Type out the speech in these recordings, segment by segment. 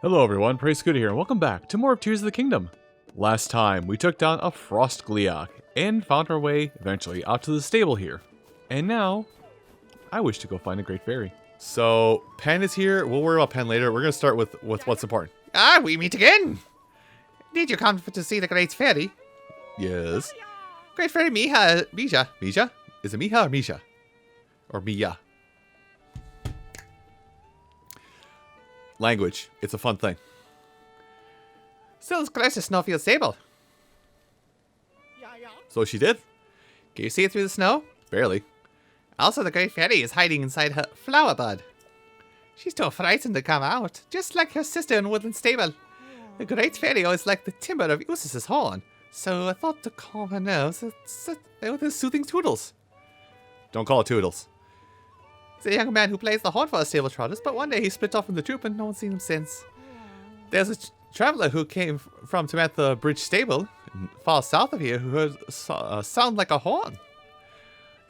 Hello everyone, Praise Scooter here, and welcome back to more of Tears of the Kingdom. Last time, we took down a Frost Gliok, and found our way, eventually, out to the stable here. And now, I wish to go find a Great Fairy. So, Pen is here, we'll worry about Pen later, we're going to start with what's important. Ah, we meet again! Did you come to see the Great Fairy? Yes. Great Fairy Mija. Mija? Is it Mija or Mija? Or Mija? Language, it's a fun thing. Still close to Snowfield Stable. So she did? Can you see it through the snow? Barely. Also, the Great Fairy is hiding inside her flower bud. She's too frightened to come out, just like her sister in Woodland Stable. The Great Fairy always liked the timbre of Eustus's horn, so I thought to calm her nerves with the soothing toodles. Don't call it Toodles. He's a young man who plays the horn for our stable Trotters, but one day he split off from the troop and no one's seen him since. There's a traveler who came from Tamantha Bridge Stable, far south of here, who heard a sound like a horn.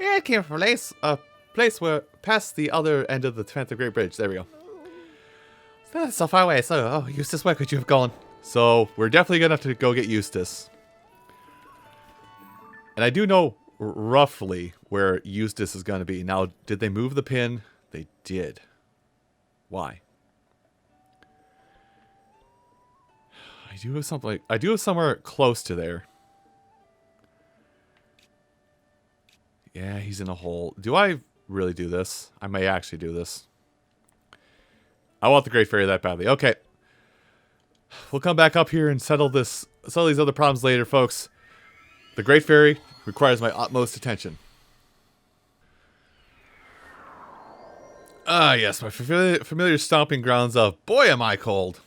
Yeah, it came from a place where past the other end of the Tamantha Great Bridge. There we go. That's so far away. So, Eustus, where could you have gone? So, we're definitely going to have to go get Eustus. And I do know roughly where Eustus is going to be. Now, did they move the pin? They did. Why? I do have something. I do have somewhere close to there. Yeah, he's in a hole. Do I really do this? I may actually do this. I want the Great Fairy that badly. Okay. We'll come back up here and settle these other problems later, folks. The Great Fairy requires my utmost attention. Ah, yes, my familiar stomping grounds of boy am I cold.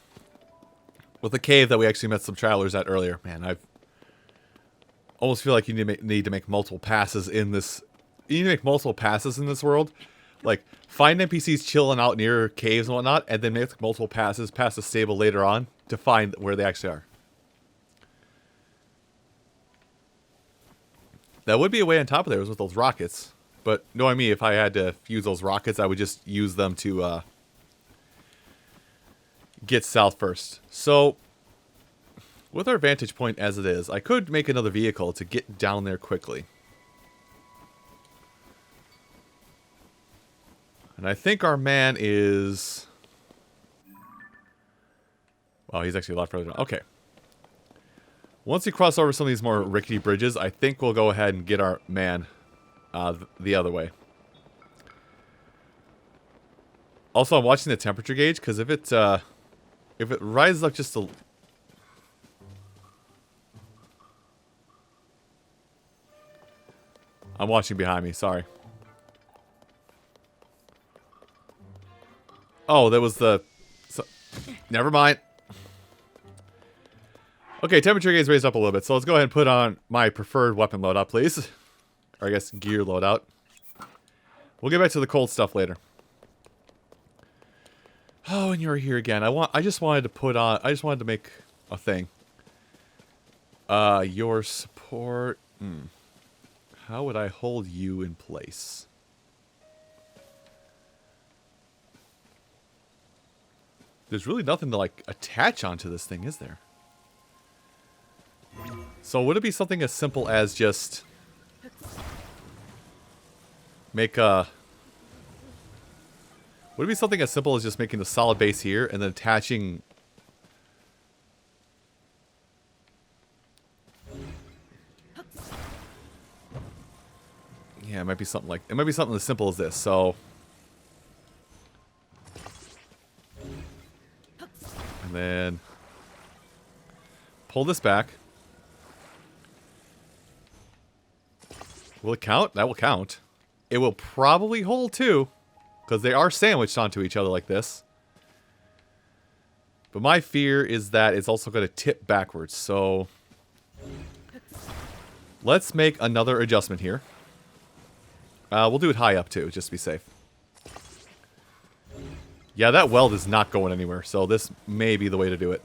With the cave that we actually met some travelers at earlier. Man, I almost feel like you need to make multiple passes in this. You need to make multiple passes in this world. Like, find NPCs chilling out near caves and whatnot, and then make multiple passes past the stable later on to find where they actually are. That would be a way on top of there, was with those rockets. But knowing me, if I had to use those rockets, I would just use them to get south first. So, with our vantage point as it is, I could make another vehicle to get down there quickly. And I think our man is... Well, he's actually a lot further down. Okay. Once we cross over some of these more rickety bridges, I think we'll go ahead and get our man the other way. Also, I'm watching the temperature gauge, because if it rises up just a... I'm watching behind me, sorry. Oh, that was the... never mind. Okay, temperature gauge raised up a little bit, so let's go ahead and put on my preferred weapon loadout, please. Or I guess gear loadout. We'll get back to the cold stuff later. Oh, and you're here again. I just wanted to make a thing. Your support. How would I hold you in place? There's really nothing to, like, attach onto this thing, is there? So would it be something as simple as just make a... Would it be something as simple as just making the solid base here and then attaching... Yeah, it might be something like... It might be something as simple as this, so... And then... Pull this back. Will it count? That will count. It will probably hold too, because they are sandwiched onto each other like this. But my fear is that it's also going to tip backwards, so... Let's make another adjustment here. We'll do it high up too, just to be safe. Yeah, that weld is not going anywhere, so this may be the way to do it.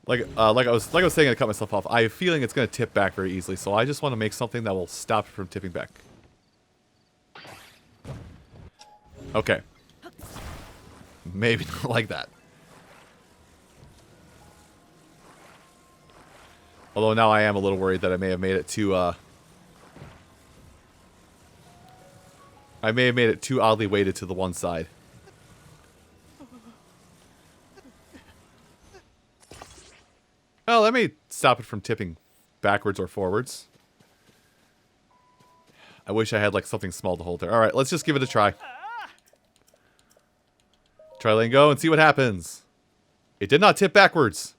Like I was saying, I cut myself off. I have a feeling it's going to tip back very easily, so I just want to make something that will stop it from tipping back. Okay. Maybe not like that. Although now I am a little worried that I may have made it too, I may have made it too oddly weighted to the one side. Well, that may stop it from tipping backwards or forwards. I wish I had, like, something small to hold there. Alright, let's just give it a try. Try letting go and see what happens. It did not tip backwards.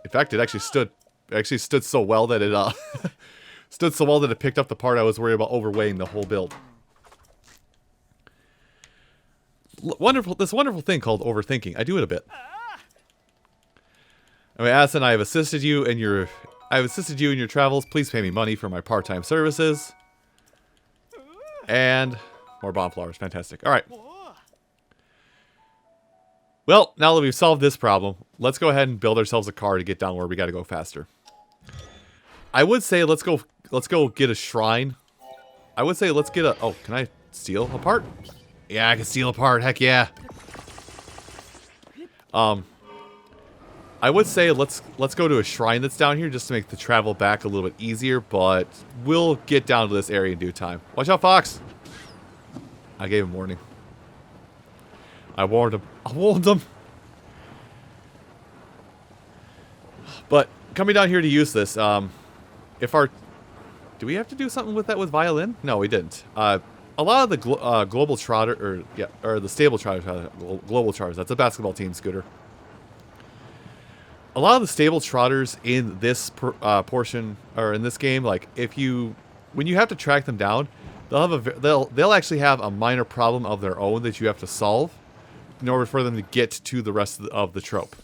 In fact, it actually stood so well that it, stood so well that it picked up the part I was worried about overweighing the whole build. This wonderful thing called overthinking. I do it a bit. I mean, Addison, I have assisted you in your travels. Please pay me money for my part-time services. And more bomb flowers. Fantastic. All right. Well, now that we've solved this problem, let's go ahead and build ourselves a car to get down where we got to go faster. I would say let's go get a shrine. I would say let's get a... Oh, can I steal a part? Yeah, I can steal a part. Heck yeah. I would say let's go to a shrine that's down here just to make the travel back a little bit easier, but we'll get down to this area in due time. Watch out, Fox! I gave him warning. I warned him. I warned him! But coming down here to use this, if our... Do we have to do something with that with violin? No, we didn't. A lot of the global trotter, or the stable trotters, global trotters, that's a basketball team, Scooter. A lot of the stable trotters in this portion, or in this game, like when you have to track them down, they'll actually have a minor problem of their own that you have to solve in order for them to get to the rest of the trope.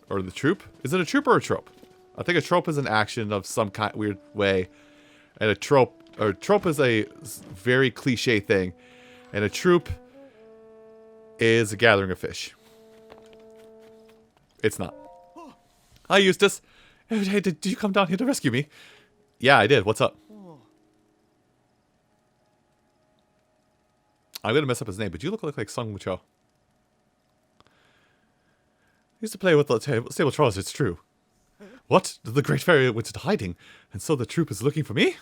Or the troop? Is it a troop or a trope? I think a trope is an action of some kind weird way, and a trope is a very cliche thing, and a troop is a gathering of fish. It's not. Hi, Eustus. Hey, did you come down here to rescue me? Yeah, I did. What's up? I'm gonna mess up his name, but you look like Sung Cho. Used to play with the stable trolls, it's true. What? The Great Fairy went into hiding, and so the troop is looking for me?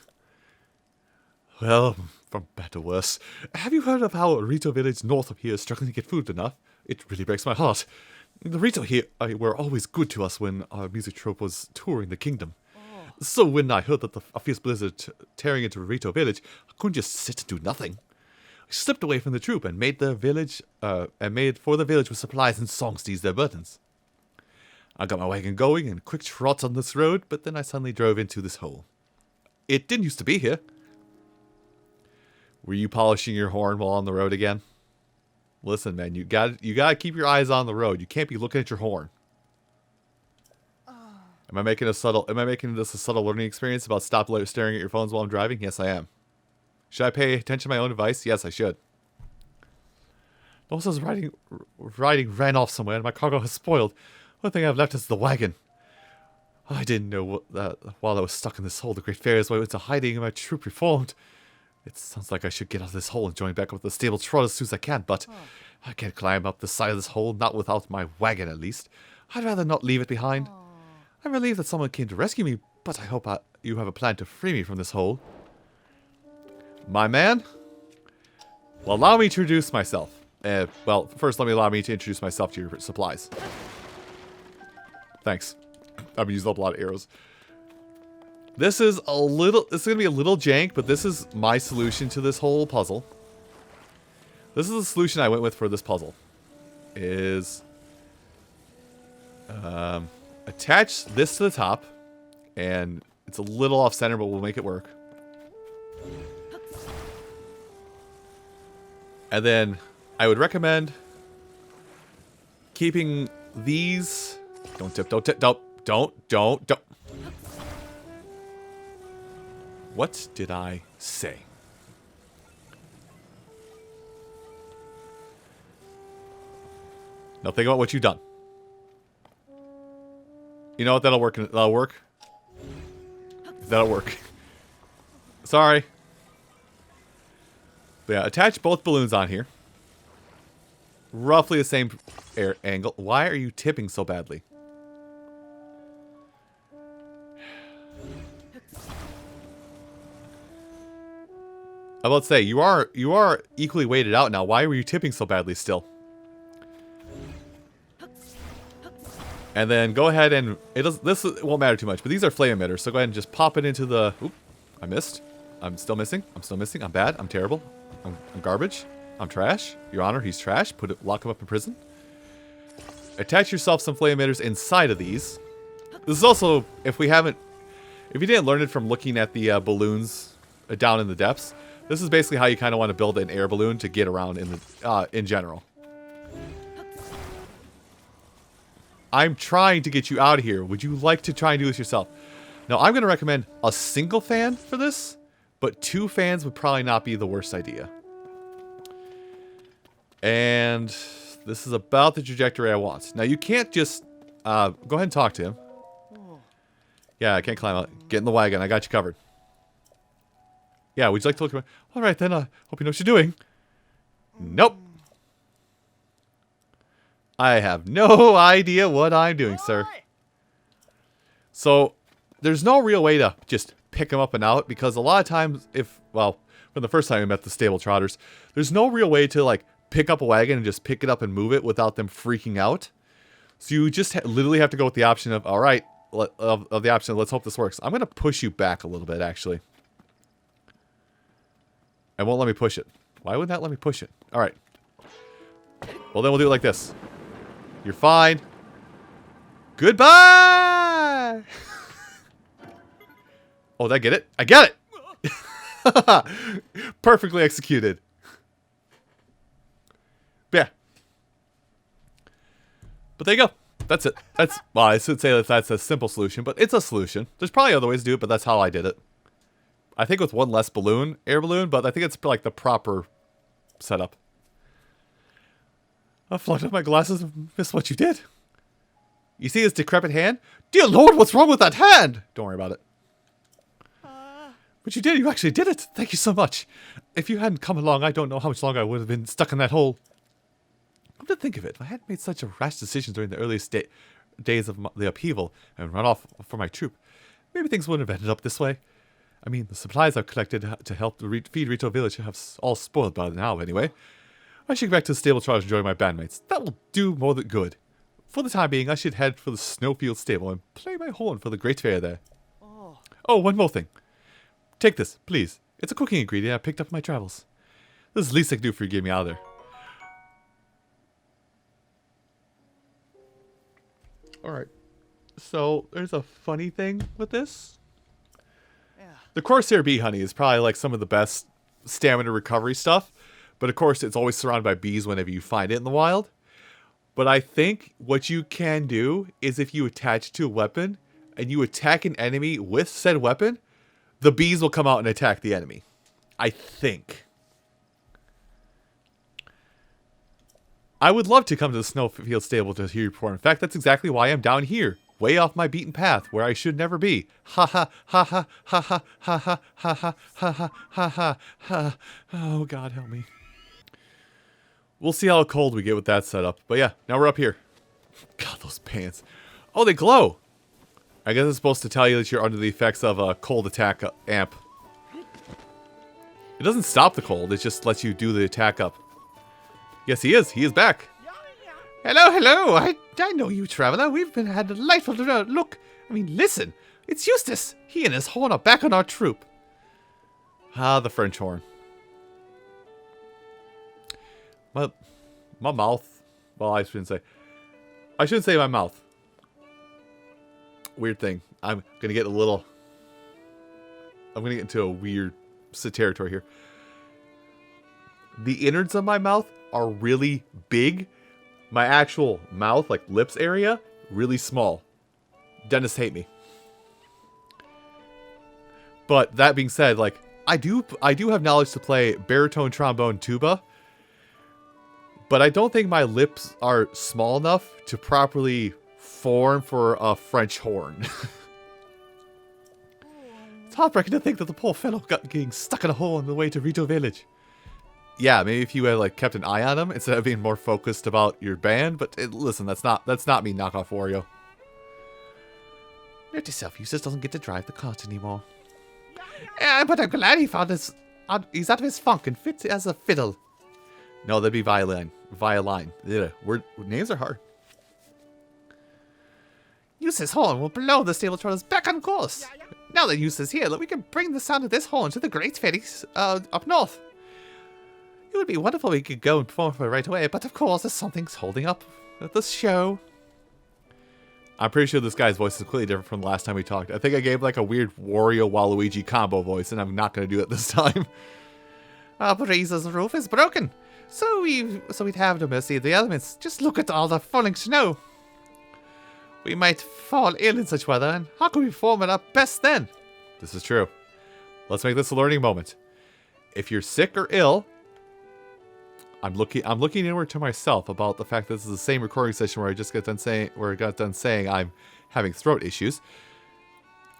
Well, from bad to worse. Have you heard of how a Rito village north of here is struggling to get food enough? It really breaks my heart. The Rito here were always good to us when our music troupe was touring the kingdom. So when I heard that a fierce blizzard tearing into Rito village, I couldn't just sit and do nothing. I slipped away from the troop and made for the village with supplies and songs to ease their burdens. I got my wagon going and quick trot on this road, but then I suddenly drove into this hole. It didn't used to be here. Were you polishing your horn while on the road again? Listen, man, you gotta keep your eyes on the road. You can't be looking at your horn. Am I making this a subtle learning experience about stop staring at your phones while I'm driving? Yes, I am. Should I pay attention to my own advice? Yes, I should. Those riding ran off somewhere and my cargo has spoiled. One thing I've left is the wagon. I didn't know that while I was stuck in this hole, the Great Fairies went into hiding and my troop reformed. It sounds like I should get out of this hole and join back with the stable Trotters as soon as I can, but I can't climb up the side of this hole, not without my wagon at least. I'd rather not leave it behind. I'm relieved that someone came to rescue me, but I hope you have a plan to free me from this hole. My man? Well, allow me to introduce myself. Well, first allow me to introduce myself to your supplies. Thanks. I've been using up a lot of arrows. This is going to be a little jank, but this is my solution to this whole puzzle. This is the solution I went with for this puzzle. Is attach this to the top, and it's a little off center, but we'll make it work. And then I would recommend keeping these. Don't tip, don't tip, don't. What did I say? Now think about what you've done. You know what? That'll work. That'll work. That'll work. Sorry. But yeah, attach both balloons on here. Roughly the same air angle. Why are you tipping so badly? I was about to say, you are equally weighted out now. Why were you tipping so badly still? And then go ahead and this won't matter too much, but these are flame emitters, so go ahead and just pop it into the. Oop, I missed. I'm still missing. I'm still missing. I'm bad. I'm terrible. I'm garbage. I'm trash. Your Honor, he's trash. Lock him up in prison. Attach yourself some flame emitters inside of these. This is also, if you didn't learn it from looking at the balloons down in the depths, this is basically how you kind of want to build an air balloon to get around in general. I'm trying to get you out of here. Would you like to try and do this yourself? Now, I'm going to recommend a single fan for this, but 2 fans would probably not be the worst idea. And this is about the trajectory I want. Now, you can't just go ahead and talk to him. Yeah, I can't climb out. Get in the wagon. I got you covered. Yeah, would you like to look around? All right, then. Hope you know what you're doing. Nope. I have no idea what I'm doing, sir. So, there's no real way to just pick him up and out, because a lot of times, from the first time we met the stable Trotters, there's no real way to, like, pick up a wagon and just pick it up and move it without them freaking out. So you just literally have to go with the option of, all right, of the option of let's hope this works. I'm going to push you back a little bit, actually. It won't let me push it. Why would that let me push it? All right. Well, then we'll do it like this. You're fine. Goodbye! Oh, did I get it? I get it! Perfectly executed. Yeah. But there you go. That's it. Well, I should say that's a simple solution, but it's a solution. There's probably other ways to do it, but that's how I did it. I think with one less air balloon, but I think it's like the proper setup. I flogged up my glasses and missed what you did. You see his decrepit hand? Dear Lord, what's wrong with that hand? Don't worry about it. But you did. You actually did it. Thank you so much. If you hadn't come along, I don't know how much longer I would have been stuck in that hole. Come to think of it, if I hadn't made such a rash decision during the earliest days of the upheaval and run off for my troop, maybe things wouldn't have ended up this way. I mean, the supplies I've collected to help feed Rito Village have all spoiled by now anyway. I should get back to the stable Trotters and enjoy my bandmates. That will do more than good. For the time being, I should head for the Snowfield stable and play my horn for the great fair there. Oh, one more thing. Take this, please. It's a cooking ingredient I picked up in my travels. This is the least I can do for you to get me out of there. Alright. So, there's a funny thing with this. The Corsair bee honey is probably like some of the best stamina recovery stuff. But of course, it's always surrounded by bees whenever you find it in the wild. But I think what you can do is if you attach it to a weapon and you attack an enemy with said weapon, the bees will come out and attack the enemy. I think. I would love to come to the Snowfield stable to hear you perform. In fact, that's exactly why I'm down here. Way off my beaten path, where I should never be. Ha ha ha ha ha ha ha ha ha ha ha ha ha ha. Oh, God help me. We'll see how cold we get with that setup. But yeah, now we're up here. God, those pants. Oh, they glow. I guess it's supposed to tell you that you're under the effects of a cold attack amp. It doesn't stop the cold, it just lets you do the attack up. Yes, he is. He is back. Hello, hello. I know you, traveler. We've had a delightful look. I mean, listen. It's Eustus. He and his horn are back on our troop. Ah, the French horn. My mouth. Well, I shouldn't say my mouth. Weird thing. I'm gonna get into a weird territory here. The innards of my mouth are really big. My actual mouth, like lips area, really small. Dentists hate me. But that being said, like I do have knowledge to play baritone, trombone, tuba. But I don't think my lips are small enough to properly form for a French horn. It's heartbreaking to think that the poor fellow got getting stuck in a hole on the way to Rito Village. yeah, maybe if you had like kept an eye on him instead of being more focused about your band. But listen, that's not me, knockoff Wario. Note to self, Eustus doesn't get to drive the cart anymore. But I'm glad he found he's out of his funk and fit as a fiddle. No, that'd be violin. Violin. Yeah, names are hard. Eustus' horn will blow the stable trotters back on course. Now that Eustus is here, we can bring the sound of this horn to the great fairies up north. It would be wonderful if we could go and perform for it right away, but of course there's something's holding up the show. I'm pretty sure this guy's voice is completely different from the last time we talked. I think I gave like a weird Wario Waluigi combo voice, and I'm not going to do it this time. Breeze's roof is broken, so we'd have no mercy of the elements. Just look at all the falling snow. We might fall ill in such weather, and how can we perform at our best then? This is true. Let's make this a learning moment. If you're sick or ill, I'm looking inward to myself about the fact that this is the same recording session where I got done saying I'm having throat issues.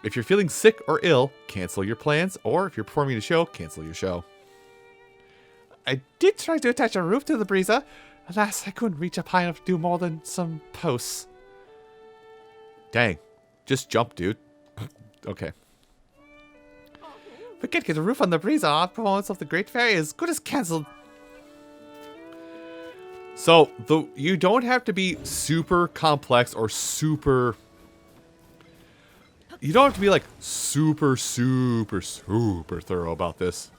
If you're feeling sick or ill, cancel your plans, or if you're performing a show, cancel your show. I did try to attach a roof to the breezer. Alas, I couldn't reach up high enough to do more than some posts. Dang. Just jump, dude. Okay. Forget getting a roof on the breezer. Our performance of the Great Fairy is good as cancelled. So, you don't have to be super complex or super... You don't have to be like super thorough about this.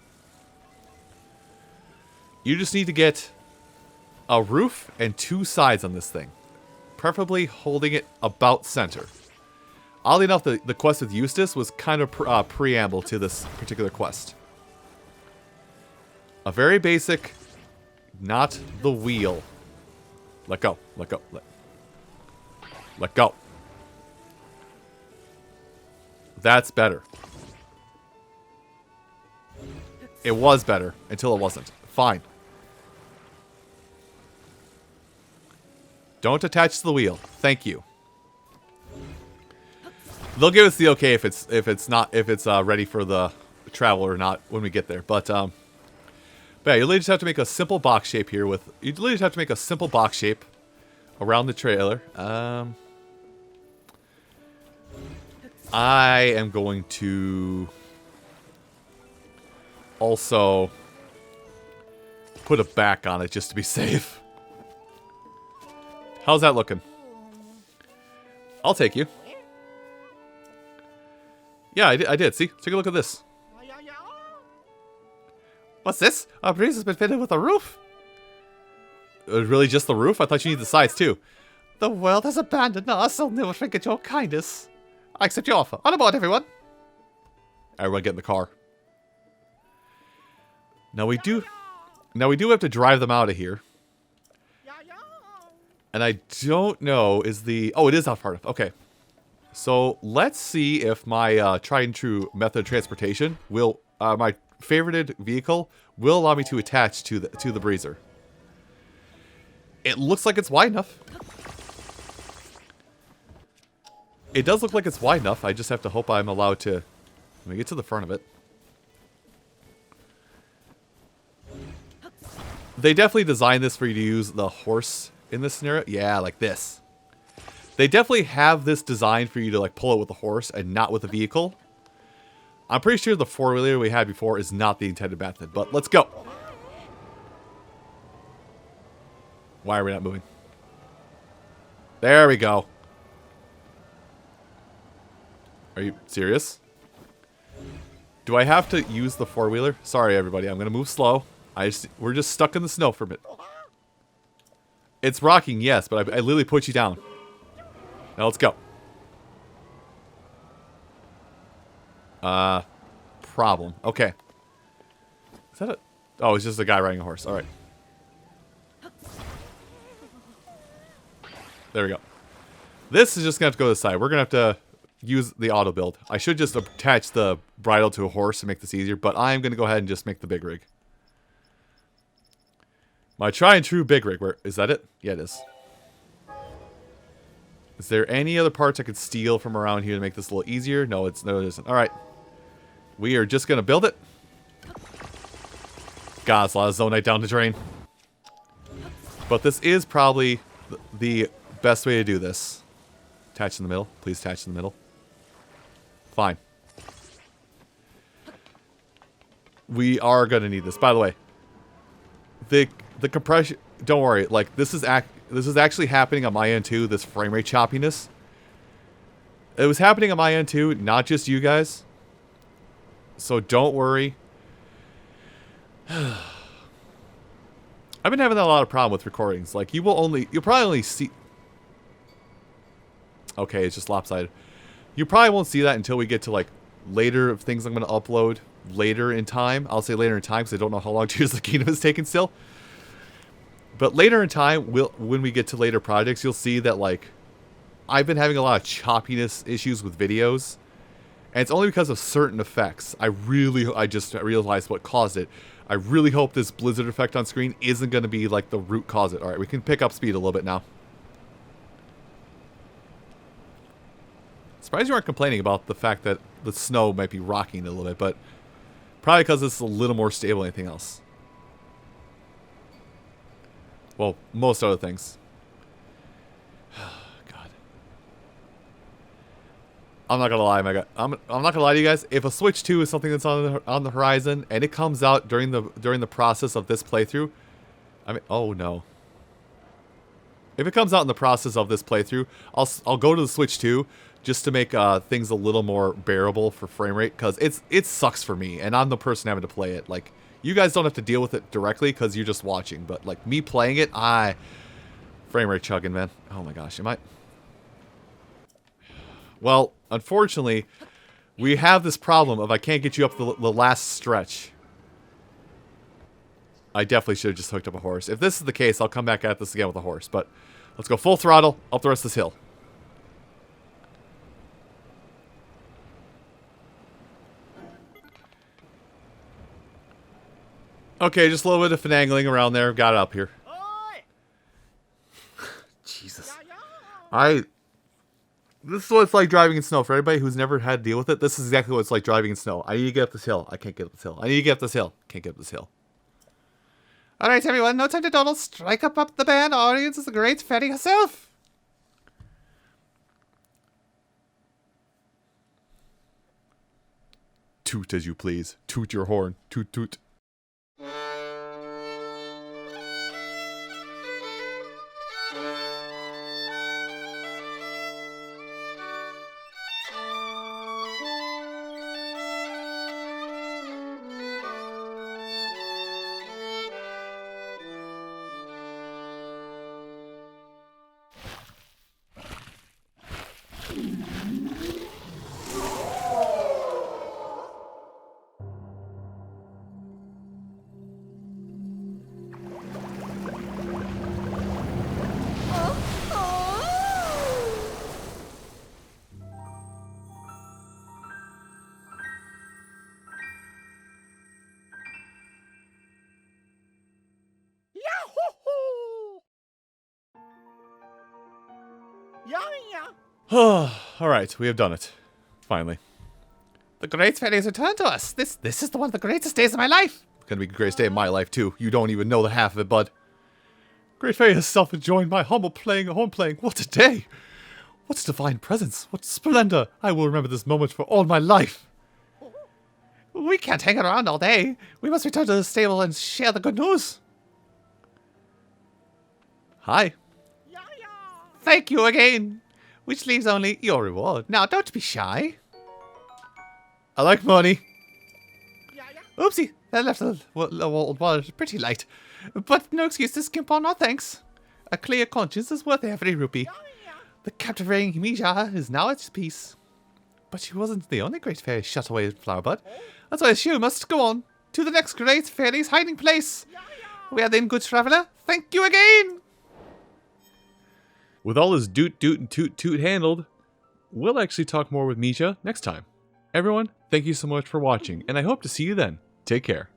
You just need to get a roof and 2 sides on this thing. Preferably holding it about center. Oddly enough, the quest with Eustus was kind of preamble to this particular quest. A very basic, not the wheel. Let go, let go, let go. That's better. It was better until it wasn't. Fine. Don't attach to the wheel. Thank you. They'll give us the okay if it's ready for the travel or not when we get there. But yeah, you literally just have to make a simple box shape here with around the trailer. I am going to also put a back on it just to be safe. How's that looking? I'll take you. Yeah, I did. See? Take a look at this. What's this? Our breeze has been fitted with a roof. Really just the roof? I thought you needed the sides too. The world has abandoned us. I'll never forget your kindness. I accept your offer. On aboard, everyone. Everyone get in the car. Now we do have to drive them out of here. And I don't know, oh, it is out part of, okay. So let's see if my tried and true method of transportation will, my favorited vehicle will allow me to attach to the breezer. It looks like it's wide enough. It does look like it's wide enough. I just have to hope I'm allowed to, let me get to the front of it. They definitely designed this for you to use the horse in this scenario. Yeah, like this. They definitely have this designed for you to like pull it with the horse and not with the vehicle. I'm pretty sure the 4-wheeler we had before is not the intended method, but let's go. Why are we not moving? There we go. Are you serious? Do I have to use the 4-wheeler? Sorry, everybody. I'm going to move slow. We're just stuck in the snow for a bit. It's rocking, yes, but I literally put you down. Now let's go. Problem. Okay. Is that a... Oh, it's just a guy riding a horse. Alright. There we go. This is just going to have to go to the side. We're going to have to use the auto build. I should just attach the bridle to a horse to make this easier, but I'm going to go ahead and just make the big rig. My tried and true big rig. Where is that it? Yeah, it is. Is there any other parts I could steal from around here to make this a little easier? No, it isn't. All right. We are just going to build it. God, it's a lot of Zonite down the drain. But this is probably the best way to do this. Attach in the middle. Please attach in the middle. Fine. We are going to need this. By the way, the compression... Don't worry. Like, this is actually happening on my end too, this frame rate choppiness. It was happening on my end too, not just you guys. So don't worry. I've been having a lot of problem with recordings. Like, you'll probably only see... Okay, it's just lopsided. You probably won't see that until we get to, like, later things I'm going to upload later in time. I'll say later in time because I don't know how long Tears of the Kingdom is taking still. But later in time, when we get to later projects, you'll see that, like, I've been having a lot of choppiness issues with videos. And it's only because of certain effects. I just realized what caused it. I really hope this blizzard effect on screen isn't going to be, like, the root cause of it. Alright, we can pick up speed a little bit now. Surprised you aren't complaining about the fact that the snow might be rocking a little bit, but probably because it's a little more stable than anything else. Well, most other things. God. I'm not gonna lie, I'm not gonna lie to you guys. If a Switch 2 is something that's on the horizon and it comes out during the process of this playthrough, I mean, oh no. If it comes out in the process of this playthrough, I'll go to the Switch 2 just to make things a little more bearable for frame rate, because it sucks for me, and I'm the person having to play it. Like, you guys don't have to deal with it directly because you're just watching, but like me playing it, frame rate chugging, man. Oh my gosh, am I? Well, unfortunately, we have this problem of I can't get you up the last stretch. I definitely should have just hooked up a horse. If this is the case, I'll come back at this again with a horse, but let's go full throttle up the rest of this hill. Okay, just a little bit of finagling around there. Got it up here. Jesus. This is what it's like driving in snow. For everybody who's never had to deal with it, this is exactly what it's like driving in snow. I need to get up this hill. I can't get up this hill. I need to get up this hill. Can't get up this hill. Alright, everyone, no time to dawdle. Strike up the band. Audience is the great Fairy herself. Toot as you please. Toot your horn. Toot toot. Alright, we have done it. Finally. The great fairy has returned to us. This is one of the greatest days of my life. It's gonna be the greatest day of my life, too. You don't even know the half of it, bud. Great Fairy herself enjoying my humble horn playing. What a day! What divine presence! What splendor! I will remember this moment for all my life. We can't hang around all day. We must return to the stable and share the good news. Hi. Thank you again. Which leaves only your reward. Now, don't be shy. I like money. Oopsie, that left the wallet pretty light. But no excuse to skimp on our thanks. A clear conscience is worth every rupee. The captivating Mija is now at peace. But she wasn't the only great fairy shut away at Flowerbud. That's why she must go on to the next great fairy's hiding place. Well then, good traveler, thank you again. With all his doot doot and toot toot handled, we'll actually talk more with Mija next time. Everyone, thank you so much for watching, and I hope to see you then. Take care.